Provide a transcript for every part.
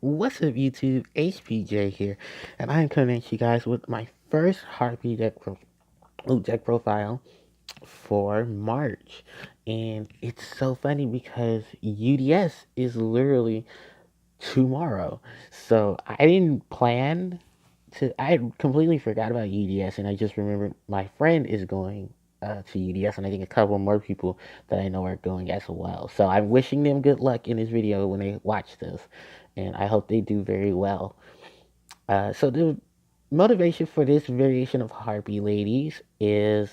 What's up, YouTube? HPJ here, and I am coming at you guys with my first Harpie deck profile for March. And it's so funny because UDS is literally tomorrow. So I didn't plan I completely forgot about UDS, and I just remembered my friend is going to UDS, and I think a couple more people that I know are going as well. So I'm wishing them good luck in this video when they watch this, and I hope they do very well. So the motivation for this variation of Harpy ladies is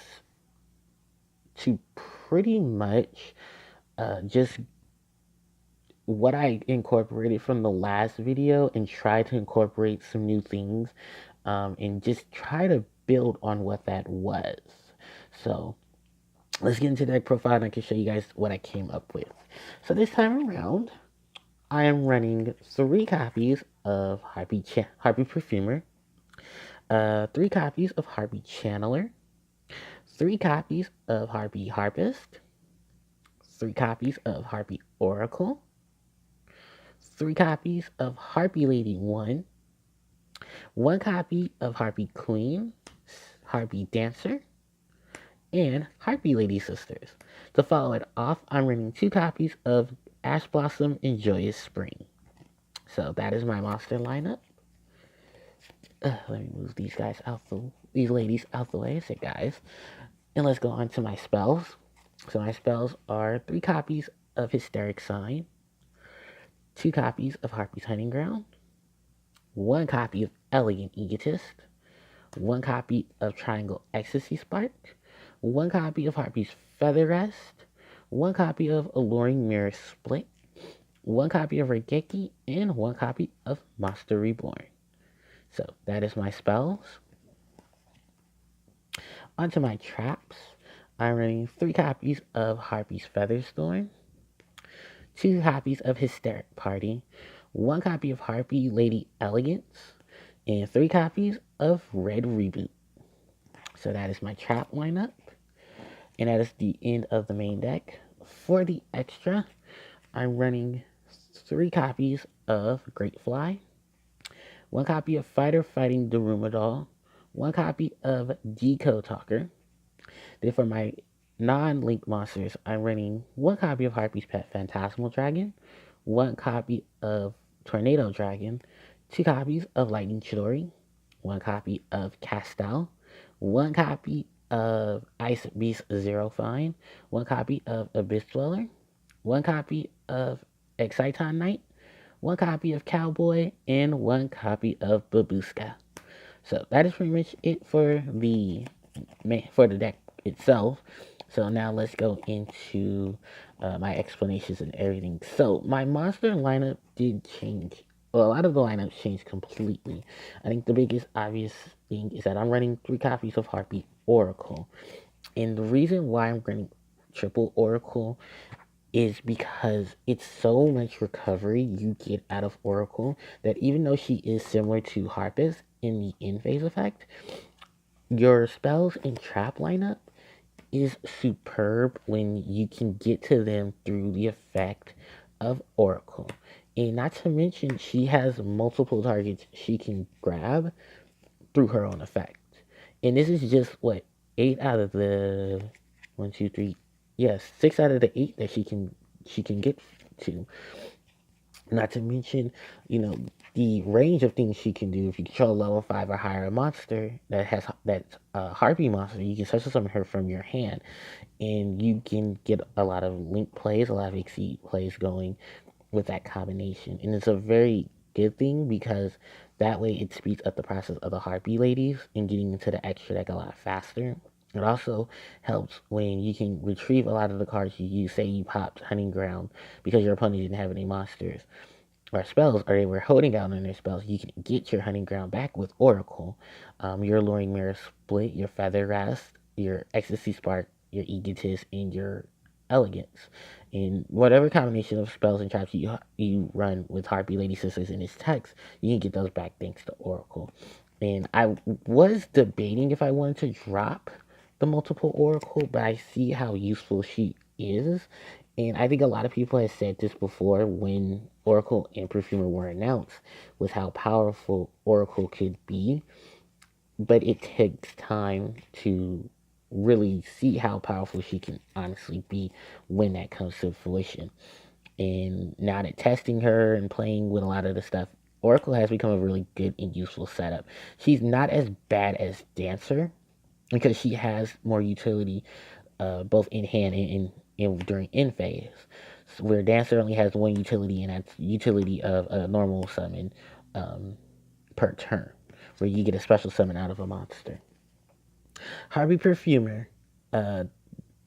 to pretty much just what I incorporated from the last video and try to incorporate some new things, and just try to build on what that was. So let's get into that profile and I can show you guys what I came up with. So this time around, I am running 3 copies of Harpie Perfumer, 3 copies of Harpie Channeler, 3 copies of Harpie Harpist, 3 copies of Harpie Oracle, 3 copies of Harpie Lady 1, 1 copy of Harpie Queen, Harpie Dancer, and Harpie Lady Sisters. To follow it off, I'm running 2 copies of Ash Blossom and Joyous Spring. So that is my monster lineup. Let me move these ladies out the way. I say guys. And let's go on to my spells. So my spells are 3 copies of Hysteric Sign, 2 copies of Harpie's Hunting Ground, 1 copy of Elegant Egotist, 1 copy of Triangle Ecstasy Spark, 1 copy of Harpie's Feather Rest, 1 copy of Alluring Mirror Split, 1 copy of Regeki, and 1 copy of Monster Reborn. So that is my spells. Onto my traps. I'm running 3 copies of Harpie's Featherstorm, 2 copies of Hysteric Party, 1 copy of Harpie Lady Elegance, and 3 copies of Red Reboot. So that is my trap lineup. And that is the end of the main deck. For the extra, I'm running 3 copies of Great Fly, 1 copy of Fighter Fighting Darumadol, 1 copy of Deco Talker. Then for my non-link monsters, I'm running 1 copy of Harpie's Pet Phantasmal Dragon, 1 copy of Tornado Dragon, 2 copies of Lightning Chidori, 1 copy of Castel, 1 copy of Ice Beast Zero Fine, 1 copy of Abyss Dweller, 1 copy of Exciton Knight, 1 copy of Cowboy, and 1 copy of Babushka. So that is pretty much it for the deck itself. So now let's go into my explanations and everything. So my monster lineup did change. Well, a lot of the lineups changed completely. I think the biggest obvious thing is that I'm running 3 copies of Harpie Oracle. And the reason why I'm running triple Oracle is because it's so much recovery you get out of Oracle that even though she is similar to Harpist in the in phase effect, your spells and trap lineup is superb when you can get to them through the effect of Oracle. And not to mention, she has multiple targets she can grab through her own effect. And this is just what, 8 out of the 1, 2, 3, yes, 6 out of the 8 that she can get to. Not to mention, the range of things she can do. If you control a level 5 or higher monster that's Harpie monster, you can special summon her from your hand, and you can get a lot of link plays, a lot of exceed plays going with that combination. And it's a very good thing because that way it speeds up the process of the Harpie ladies and getting into the extra deck a lot faster. It also helps when you can retrieve a lot of the cards you use. Say you popped Hunting Ground because your opponent didn't have any monsters or spells, or they were holding out on their spells. You can get your Hunting Ground back with Oracle, your Alluring Mirror Split, your Feather Rest, your Ecstasy Spark, your Egotist, and your Elegance. And whatever combination of spells and traps you run with Harpie Lady Sisters in this text, you can get those back thanks to Oracle. And I was debating if I wanted to drop the multiple Oracle, but I see how useful she is. And I think a lot of people have said this before when Oracle and Perfumer were announced was how powerful Oracle could be, but it takes time to really see how powerful she can honestly be when that comes to fruition. And now that testing her and playing with a lot of the stuff, Oracle has become a really good and useful setup. She's not as bad as Dancer because she has more utility, both in hand and during end phase. So where Dancer only has one utility, and that's utility of a normal summon um, per turn, where you get a special summon out of a monster. Harpie Perfumer uh,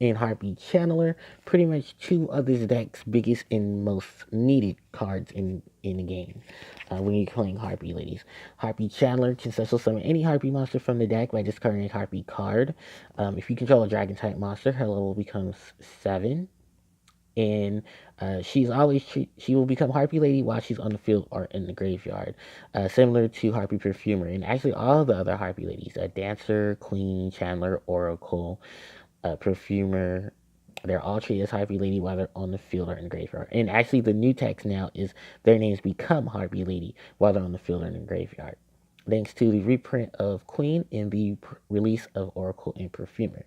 and Harpie Channeler, pretty much two of this deck's biggest and most needed cards in the game when you're playing Harpie ladies. Harpie Channeler can special summon any Harpie monster from the deck by discarding a Harpie card. If you control a Dragon type monster, her level becomes 7. And she will become Harpie Lady while she's on the field or in the graveyard, similar to Harpie Perfumer and actually all the other Harpie Ladies: Dancer, Queen, Chandler, Oracle, Perfumer. They're all treated as Harpie Lady while they're on the field or in the graveyard. And actually, the new text now is their names become Harpie Lady while they're on the field or in the graveyard, thanks to the reprint of Queen and the release of Oracle and Perfumer.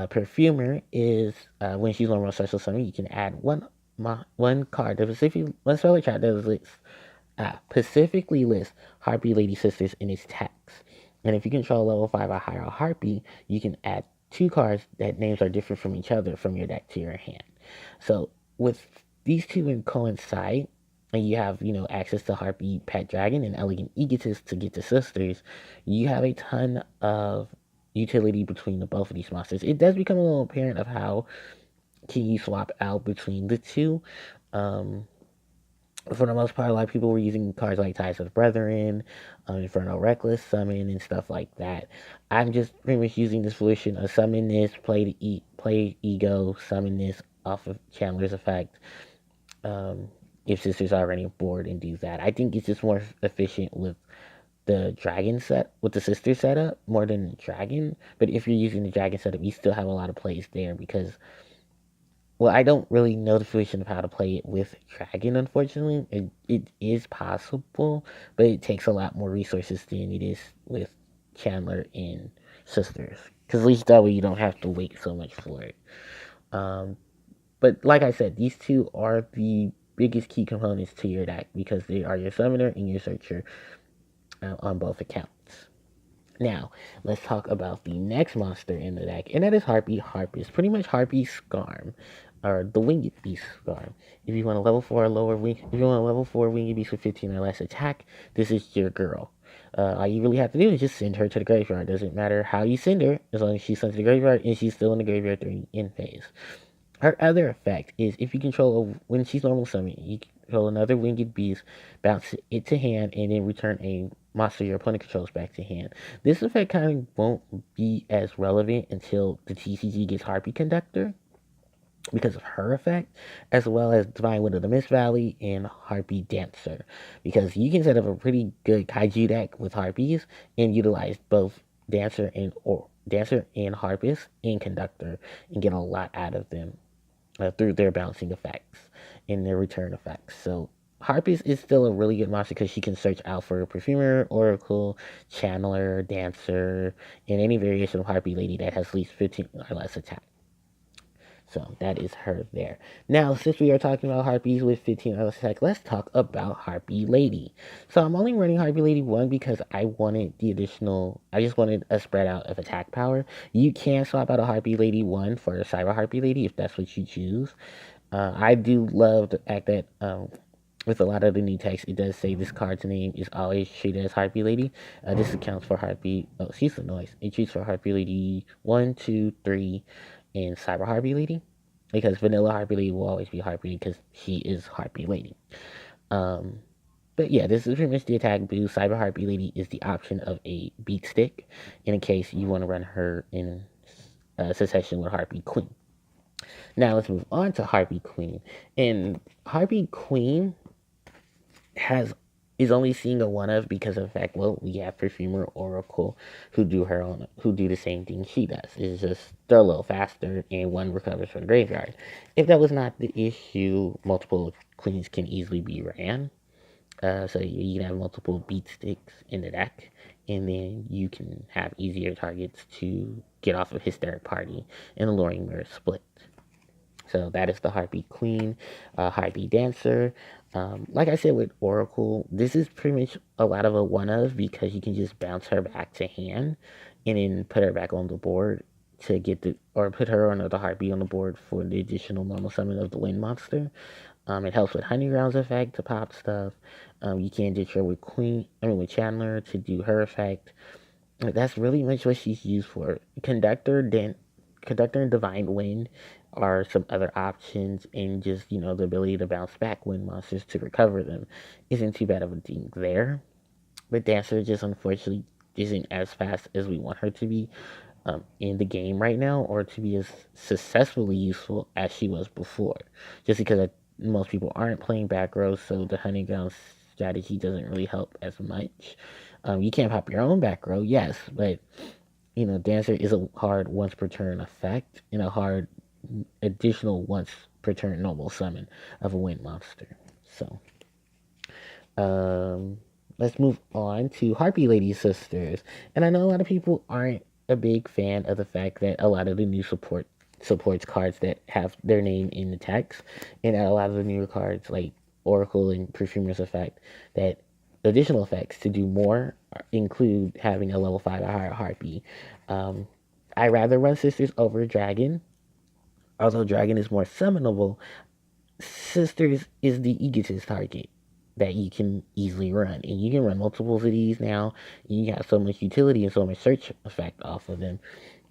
Perfumer is when she's on Royal Special Summon, you can add one card, one spell chart that specifically lists Harpie Lady Sisters in its text. And if you control level 5 or higher Harpie, you can add 2 cards that names are different from each other from your deck to your hand. So with these two in coincide, and you have, access to Harpie Pet Dragon and Elegant Egotist to get the sisters, you have a ton of utility between the both of these monsters. It does become a little apparent of how can you swap out between the two. For the most part, a lot of people were using cards like Ties of the Brethren, Inferno Reckless, Summon, and stuff like that. I'm just pretty much using this solution of summon this, play Ego, summon this off of Chandler's effect. If Sisters are already board and do that, I think it's just more efficient with the dragon set with the sister setup more than dragon. But if you're using the dragon setup, you still have a lot of plays there because, well, I don't really know the solution of how to play it with dragon. Unfortunately, it is possible, but it takes a lot more resources than it is with Chandler and sisters. Because at least that way you don't have to wait so much for it. But like I said, these two are the biggest key components to your deck because they are your summoner and your searcher on both accounts. Now, let's talk about the next monster in the deck, and that is Harpies. Pretty much Harpie's Scarm, or the Winged Beast Scarm. If you want a level 4 or lower if you want a level 4 Winged Beast with 15 or less attack, this is your girl. All you really have to do is just send her to the graveyard. Doesn't matter how you send her, as long as she's sent to the graveyard and she's still in the graveyard during end phase. Her other effect is if you control when she's normal summon, you control another winged beast, bounce it to hand, and then return a monster your opponent controls back to hand. This effect kind of won't be as relevant until the TCG gets Harpie Conductor because of her effect, as well as Divine Wind of the Mist Valley and Harpie Dancer, because you can set up a pretty good kaiju deck with Harpies and utilize both Dancer and Harpist and Conductor and get a lot out of them through their bouncing effects and their return effects. So Harpies is still a really good monster because she can search out for Perfumer, Oracle, Channeler, Dancer, and any variation of Harpie Lady that has at least 15 or less attack. So that is her there. Now, since we are talking about Harpies with 15 or less attack, let's talk about Harpie Lady. So I'm only running Harpie Lady 1 because I just wanted a spread out of attack power. You can swap out a Harpie Lady 1 for a Cyber Harpie Lady if that's what you choose. I do love the fact that with a lot of the new text, it does say this card's name is always treated as Harpie Lady. This accounts for Harpie. Oh, excuse the noise. It treats for Harpie Lady 1, 2, 3, and Cyber Harpie Lady. Because Vanilla Harpie Lady will always be Harpie Lady because she is Harpie Lady. But yeah, this is pretty much the attack boost. Cyber Harpie Lady is the option of a beat stick in case you want to run her in succession with Harpie Queen. Now let's move on to Harpie Queen. And Harpie Queen is only seeing a one of because of the fact, well, we have Perfumer Oracle who do the same thing she does. It's just they're a little faster and one recovers from the graveyard. If that was not the issue, multiple queens can easily be ran. So you can have multiple beat sticks in the deck, and then you can have easier targets to get off of Hysteric Party and Alluring Mirror Split. So that is the Heartbe Queen, Heartbe Dancer. Like I said with Oracle, this is pretty much a lot of a one of because you can just bounce her back to hand and then put her back on the board to get the, or put her on the Heartbe on the board for the additional normal summon of the Wind Monster. It helps with Honeyground's effect to pop stuff. You can ditch her with with Chandler to do her effect. That's really much what she's used for. Conductor and Divine Wind are some other options, and just the ability to bounce back wind monsters to recover them isn't too bad of a thing there. But Dancer just unfortunately isn't as fast as we want her to be in the game right now, or to be as successfully useful as she was before. Just because most people aren't playing back rows, so the Honeyground strategy doesn't really help as much. You can pop your own back row, yes, but Dancer is a hard once per turn effect and a hard additional once per turn normal summon of a wind monster. So, let's move on to Harpie Lady Sisters. And I know a lot of people aren't a big fan of the fact that a lot of the new supports cards that have their name in the text, and a lot of the newer cards like Oracle and Perfumer's effect that additional effects to do more include having a level 5 or higher Harpie. I rather run Sisters over Dragon. Although Dragon is more summonable, Sisters is the egotist target that you can easily run. And you can run multiples of these now. And you got so much utility and so much search effect off of them.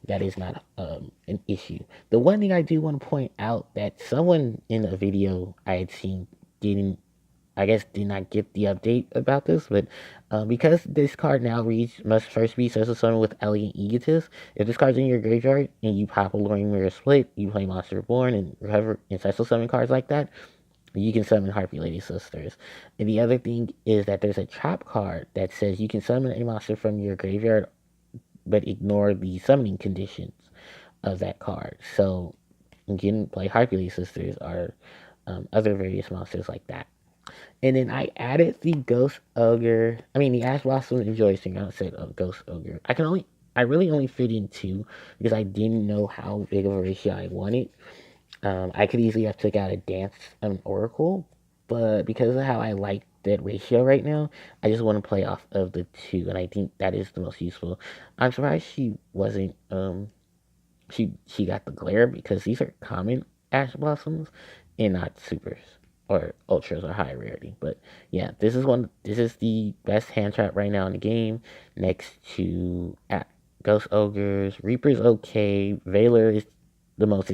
That is not an issue. The one thing I do want to point out that someone in a video I had seen didn't, I guess, did not get the update about this, but because this card now reads must first be social summon with Elegant Egotist. If this card's in your graveyard and you pop Alluring Mirror Split, you play Monster Reborn and recover and special summon cards like that, you can summon Harpie Lady Sisters. And the other thing is that there's a trap card that says you can summon a monster from your graveyard, but ignore the summoning conditions of that card. So you can play Harpie Lady Sisters or other various monsters like that. And then I added the the Ash Blossom and Joy Singer. I said Ghost Ogre. I really only fit in two because I didn't know how big of a ratio I wanted. I could easily have took out a Dance Oracle, but because of how I like that ratio right now, I just want to play off of the two, and I think that is the most useful. I'm surprised she wasn't she got the glare because these are common Ash Blossoms and not supers or ultras or high rarity. But yeah, this is the best hand trap right now in the game, next to Ghost Ogres. Reaper's okay. Veiler is the most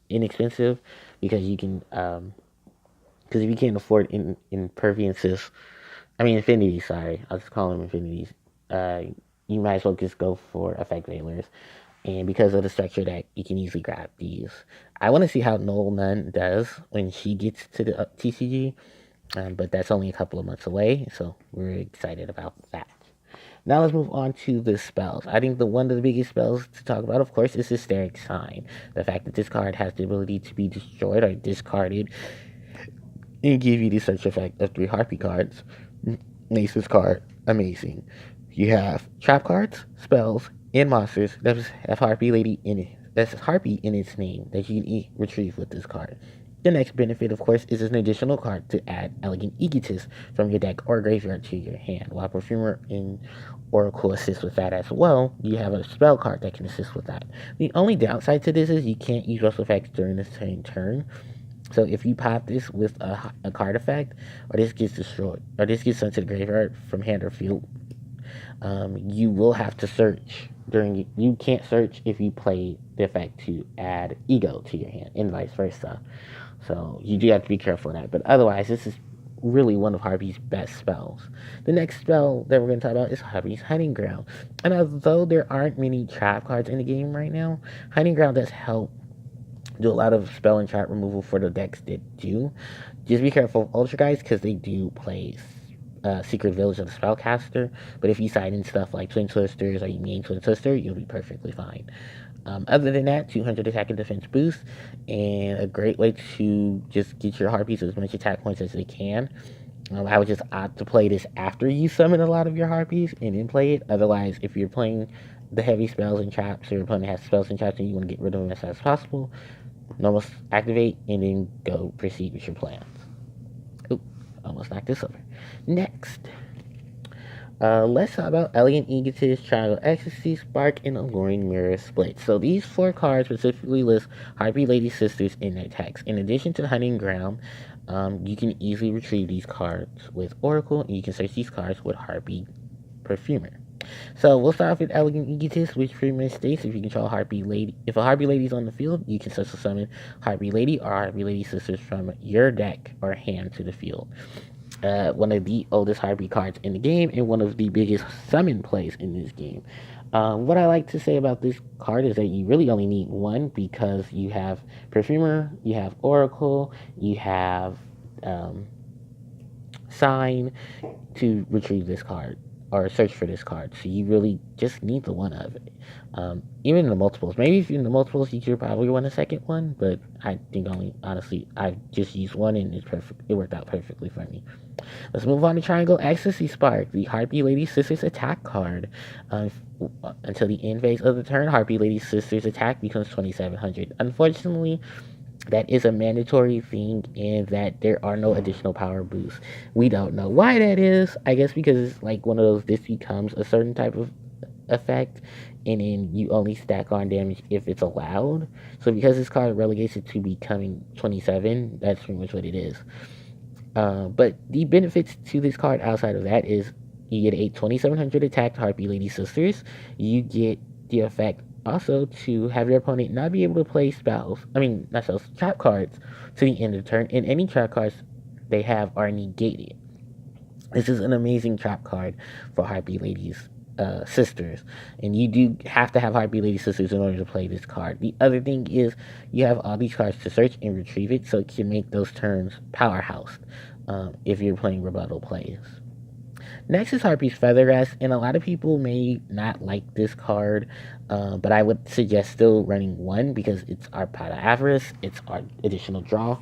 inexpensive because you can because if you can't afford imperviences, infinities, sorry, I'll just call them infinities. You might as well just go for effect veilers. And because of the structure that you can easily grab these. I want to see how Noel Nunn does when she gets to the TCG, but that's only a couple of months away, so we're excited about that. Now let's move on to the spells. I think one of the biggest spells to talk about, of course, is Hysteric Sign. The fact that this card has the ability to be destroyed or discarded and give you the search effect of 3 Harpie cards makes this card amazing. You have trap cards, spells, and monsters that have Harpie Lady in it. That's Harpie in its name that you can retrieve with this card. The next benefit, of course, is an additional card to add Elegant Egotist from your deck or graveyard to your hand. While Perfumer and Oracle assist with that as well, you have a spell card that can assist with that. The only downside to this is you can't use special effects during the same turn. So if you pop this with a card effect, or this gets destroyed, or this gets sent to the graveyard from hand or field, you will have to search you can't search if you play the effect to add ego to your hand, and vice versa. So you do have to be careful of that. But otherwise, this is really one of Harpie's best spells. The next spell that we're going to talk about is Harpie's Hunting Ground. And although there aren't many trap cards in the game right now, Hunting Ground does help do a lot of spell and trap removal for the decks that do. Just be careful of Ultra guys because they do play Secret Village of the Spellcaster. But if you side in stuff like Twin Twisters or you main Twin Twister, you'll be perfectly fine. Other than that, 200 attack and defense boost, and a great way to just get your Harpies as much attack points as they can. I would just opt to play this after you summon a lot of your Harpies and then play it. Otherwise, if you're playing the heavy spells and traps, or your opponent has spells and traps and you want to get rid of them as fast as possible, normal activate and then go proceed with your plans. Oop, almost knocked this over. Next, let's talk about Elegant Egotist, Triangle Ecstasy, Spark, and Alluring Mirror Split. So these 4 cards specifically list Harpie Lady Sisters in their text. In addition to Hunting Ground, you can easily retrieve these cards with Oracle, and you can search these cards with Harpie Perfumer. So we'll start off with Elegant Egotist, which pretty much states if you control a Harpie Lady, if a Harpie Lady is on the field, you can special summon Harpie Lady or Harpie Lady Sisters from your deck or hand to the field. One of the oldest Harpie cards in the game and one of the biggest summon plays in this game. What I like to say about this card is that you really only need one because you have Perfumer, you have Oracle, you have Sign to retrieve this card or search for this card. So you really just need the one of it. Even in the multiples, maybe if you're in the multiples, you could probably want a second one, but I think honestly, I just used one and it's perfect. It worked out perfectly for me. Let's move on to Triangle Ecstasy Spark, the Harpie Lady Sisters attack card. Until the end phase of the turn, Harpie Lady Sisters attack becomes 2,700. Unfortunately, that is a mandatory thing, and that there are no additional power boosts. We don't know why that is. I guess because it's like one of those, this becomes a certain type of effect, and then you only stack on damage if it's allowed. So because this card relegates it to becoming 27, that's pretty much what it is. But the benefits to this card outside of that is you get a 2,700 attack Harpie Lady Sisters. You get the effect also to have your opponent not be able to play not spells, trap cards to the end of the turn, and any trap cards they have are negated. This is an amazing trap card for Harpie Ladies Sisters, and you do have to have Harpie Lady Sisters in order to play this card. The other thing is you have all these cards to search and retrieve it, so it can make those turns powerhouse if you're playing rebuttal plays. Next is Harpie's Featherrest, and a lot of people may not like this card, but I would suggest still running one because it's our Pot of Avarice, it's our additional draw.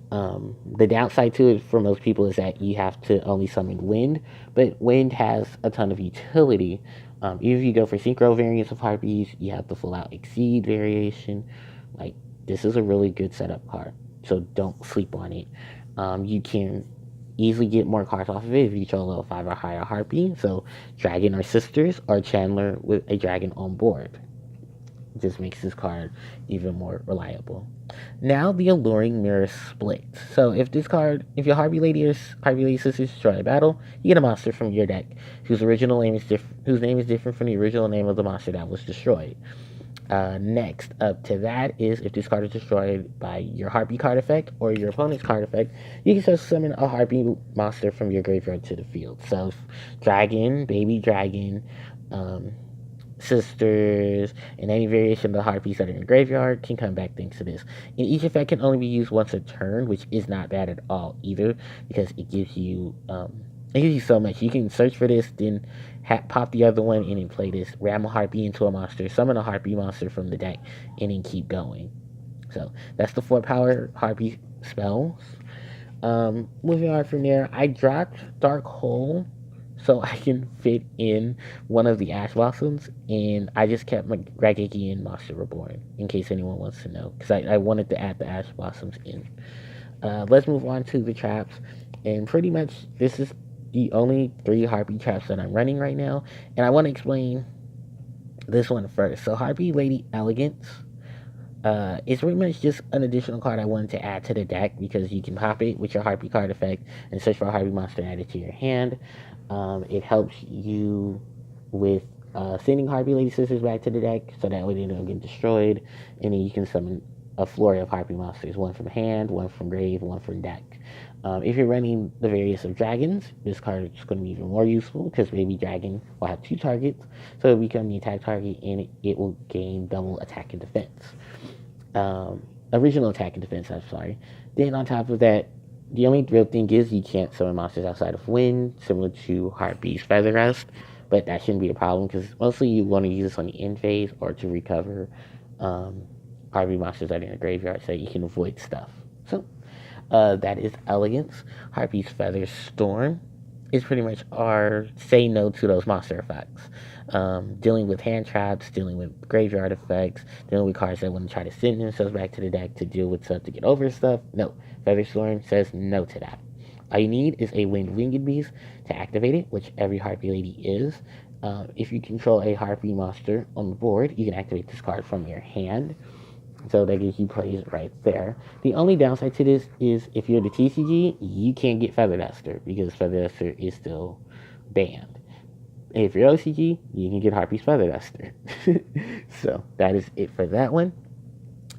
The downside to it for most people is that you have to only summon Wind, but Wind has a ton of utility. Even if you go for Synchro variants of Harpies, you have the full out Exceed variation. Like, this is a really good setup card, so don't sleep on it. You can easily get more cards off of it if you control a level 5 or higher Harpie. So Dragon or Sisters or Chandler with a Dragon on board. It just makes this card even more reliable. Now the Alluring Mirror Split. So if your Harpie Lady or Harpie Lady Sisters destroy a battle, you get a monster from your deck whose name is different from the original name of the monster that was destroyed. Next up to that is if this card is destroyed by your Harpie card effect or your opponent's card effect, you can just summon a Harpie monster from your graveyard to the field. So Dragon, Baby Dragon, Sisters, and any variation of the Harpies that are in the graveyard can come back thanks to this. And each effect can only be used once a turn, which is not bad at all either, because it gives you so much. You can search for this, then pop the other one, and then play this, ram a Harpie into a monster, summon a Harpie monster from the deck, and then keep going. So that's the 4 power Harpie spells. Moving on from there, I dropped Dark Hole so I can fit in one of the Ash Blossoms, and I just kept my Raigeki and Monster Reborn, in case anyone wants to know, because I wanted to add the Ash Blossoms in. Let's move on to the traps, and pretty much this is the only 3 Harpie traps that I'm running right now, and I want to explain this one first. So Harpie Lady Elegance is pretty much just an additional card I wanted to add to the deck because you can pop it with your Harpie card effect and search for a Harpie monster and add it to your hand. It helps you with sending Harpie Lady Sisters back to the deck so that way they don't get destroyed, and then you can summon a flurry of Harpie monsters, one from hand, one from grave, one from deck. If you're running the various of dragons, this card is going to be even more useful because Baby Dragon will have 2 targets, so it'll become the attack target and it will gain double attack and defense. Original attack and defense, I'm sorry. Then on top of that, The only real thing is you can't summon monsters outside of wind, similar to Harpie's Feather Rest, but that shouldn't be a problem because mostly you want to use this on the end phase or to recover um, Harpie monsters that are in the graveyard so you can avoid stuff. So that is Elegance. Harpie's Feather Storm is pretty much our say no to those monster effects. Dealing with hand traps, dealing with graveyard effects, dealing with cards that want to try to send themselves back to the deck to deal with stuff to get over stuff. No, Feather Storm says no to that. All you need is a Winged Beast to activate it, which every Harpie Lady is. If you control a Harpie monster on the board, you can activate this card from your hand. So that gives you plays right there. The only downside to this is if you're the TCG, you can't get Feather Duster because Feather Duster is still banned. If you're OCG, you can get Harpie's Feather Duster. So that is it for that one.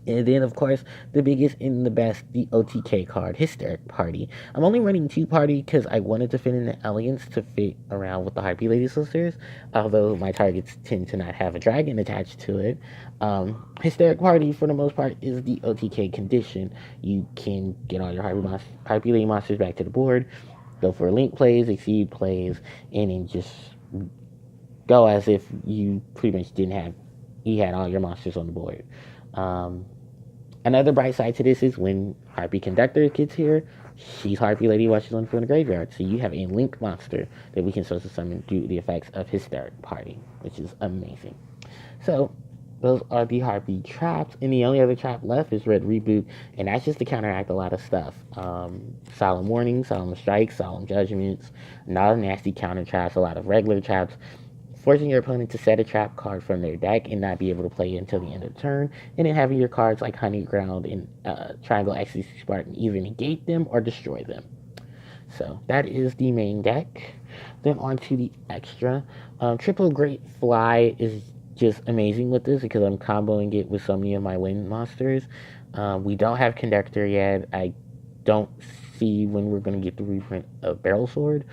And then, of course, the biggest and the best, the OTK card, Hysteric Party. I'm only running 2 party because I wanted to fit in the Elegance to fit around with the Harpie Lady Sisters, although my targets tend to not have a dragon attached to it. Hysteric Party, for the most part, is the OTK condition. You can get all your Harpie Lady monsters back to the board, go for link plays, exceed plays, and then just go as if you pretty much you had all your monsters on the board. Another bright side to this is when Harpie Conductor gets here, she's Harpie Lady while she's on from the graveyard. So you have a link monster that we can social summon through the effects of Hysteric Party, which is amazing. So those are the Harpie traps, and the only other trap left is Red Reboot, and that's just to counteract a lot of stuff. Solemn Warning, Solemn Strikes, Solemn Judgments, not a nasty counter traps, a lot of regular traps, forcing your opponent to set a trap card from their deck and not be able to play it until the end of the turn, and then having your cards like Honey Ground and Triangle Ecstasy Spartan either negate them or destroy them. So that is the main deck. Then on to the extra. Triple Great Fly is just amazing with this because I'm comboing it with so many of my wind monsters. We don't have Conductor yet. I don't see when we're going to get the reprint of Barrel Sword,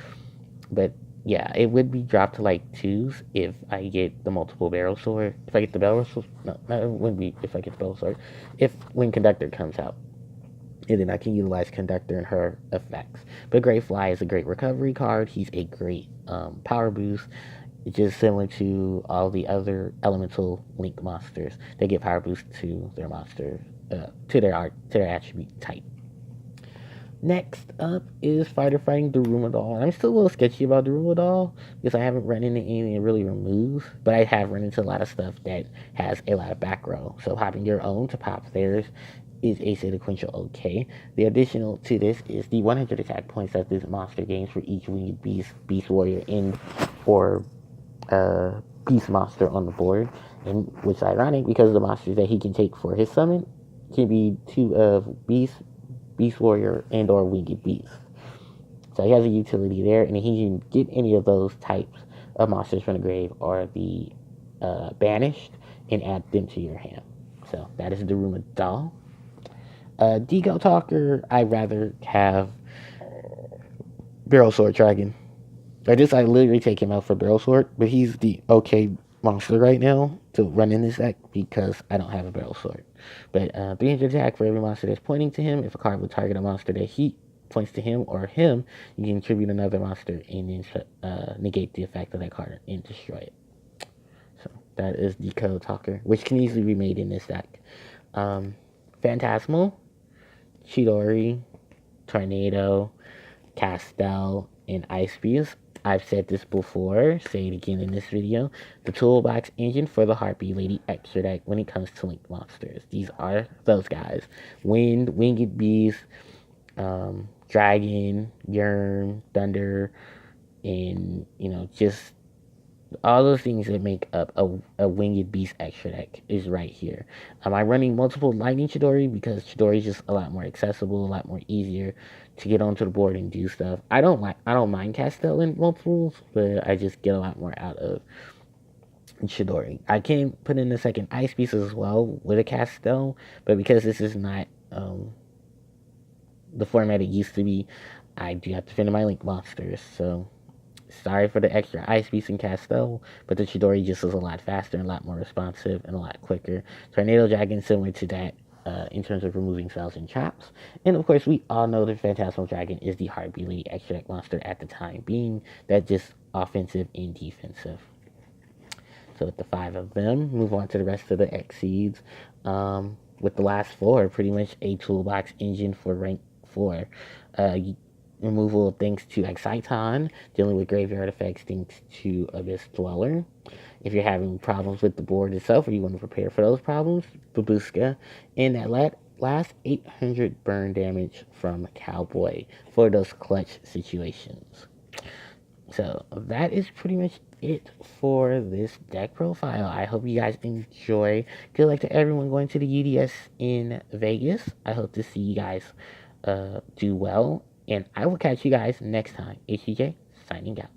but yeah, it would be dropped to like 2s if I get the multiple Barrel Sword. If I get the Barrel Sword, no, it wouldn't be if I get the Barrel Sword. When Conductor comes out, and then I can utilize Conductor and her effects. But Great Fly is a great recovery card. He's a great power boost. It's just similar to all the other elemental link monsters. They get power boost to their monster, to their attribute type. Next up is fighting Daruma. I'm still a little sketchy about Daruma because I haven't run into anything that really removes, but I have run into a lot of stuff that has a lot of back row. So popping your own to pop theirs is a sequential okay. The additional to this is the 100 attack points that this monster gains for each winged beast warrior or beast monster on the board, and which is ironic because the monsters that he can take for his summon can be 2 of Beast Warrior and or Winged Beast. So he has a utility there, and he can get any of those types of monsters from the grave or the banished and add them to your hand. So that is Daruma Doll. Deco Talker, I'd rather have Barrel Sword Dragon. I literally take him out for Barrel Sword, but he's the okay monster right now to run in this deck because I don't have a Barrel Sword. But 300 attack for every monster that's pointing to him. If a card would target a monster that he points to him or him, you can contribute another monster and then negate the effect of that card and destroy it. So that is Deco Talker, which can easily be made in this deck. Phantasmal, Chidori, Tornado, Castel, and Ice Beast. I've said this before, say it again in this video. The toolbox engine for the Harpie Lady extra deck when it comes to link monsters. These are those guys. Wind, Winged Beast, Dragon, Yearn, Thunder, and, just all those things that make up a Winged Beast extra deck is right here. I'm running multiple Lightning Chidori because Chidori is just a lot more accessible, a lot more easier to get onto the board and do stuff. I don't mind Castel in multiples, but I just get a lot more out of Chidori. I can put in a second Ice Beast as well with a Castel, but because this is not the format it used to be, I do have to fit in my link monsters. So sorry for the extra Ice Beast and Castel, but the Chidori just is a lot faster and a lot more responsive and a lot quicker. Tornado Dragon, similar to that, in terms of removing spells and traps. And of course, we all know the Phantasmal Dragon is the Harpie Lady extract monster at the time, being that just offensive and defensive. So with the 5 of them, move on to the rest of the Exceeds. With the last 4, pretty much a toolbox engine for rank 4. Removal of things to Exciton, dealing with graveyard effects, things to Abyss Dweller. If you're having problems with the board itself or you want to prepare for those problems, Babushka. And that last 800 burn damage from Cowboy for those clutch situations. So that is pretty much it for this deck profile. I hope you guys enjoy. Good luck to everyone going to the UDS in Vegas. I hope to see you guys do well. And I will catch you guys next time. HCJ signing out.